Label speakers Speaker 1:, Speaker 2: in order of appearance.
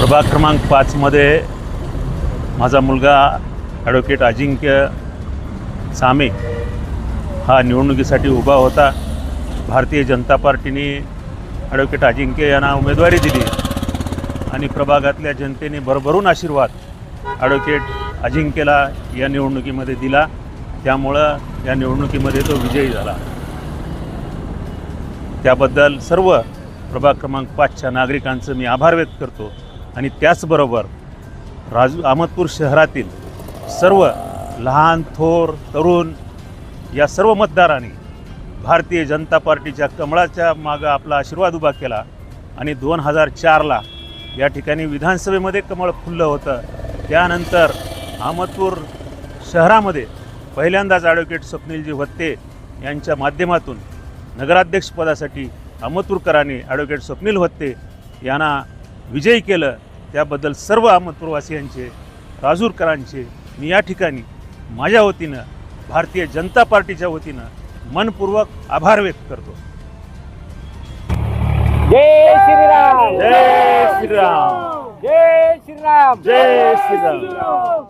Speaker 1: प्रभाग क्रमांक 5 मध्ये माझा मुलगा ॲडव्होकेट अजिंक्य सामे हा निवडणुकीसाठी उभा होता। भारतीय जनता पार्टीने ॲडव्होकेट अजिंक्य यांना उमेदवारी दिली आणि प्रभागातल्या जनतेने भरभरून आशीर्वाद ॲडव्होकेट अजिंक्यला या निवडणुकीमध्ये दिला। त्यामुळं या निवडणुकीमध्ये तो विजयी झाला। त्याबद्दल सर्व प्रभाग क्रमांक 5च्या नागरिकांचं मी आभार व्यक्त करतो आणि त्याचबरोबर अहमदपूर शहरातील सर्व लहान थोर तरुण या सर्व मतदारांनी भारतीय जनता पार्टीच्या कमळाच्या मागं आपला आशीर्वाद उभा केला आणि 2004ला या ठिकाणी विधानसभेमध्ये कमळ फुललं होतं। त्यानंतर अहमदपूर शहरामध्ये पहिल्यांदाच ॲडव्होकेट स्वप्नीलजी वत्ते यांच्या माध्यमातून नगराध्यक्षपदासाठी अहमदपूरकरांनी ॲडव्होकेट स्वप्नील वत्ते यांना विजयी केलं। त्याबद्दल सर्व अहमदपूरवासियांचे राजूरकरांचे मी या ठिकाणी माझ्या वतीनं भारतीय जनता पार्टीच्या वतीनं मनपूर्वक आभार व्यक्त करतो।
Speaker 2: जय श्रीराम,
Speaker 1: जय श्रीराम,
Speaker 2: जय श्रीराम,
Speaker 1: जय श्रीराम।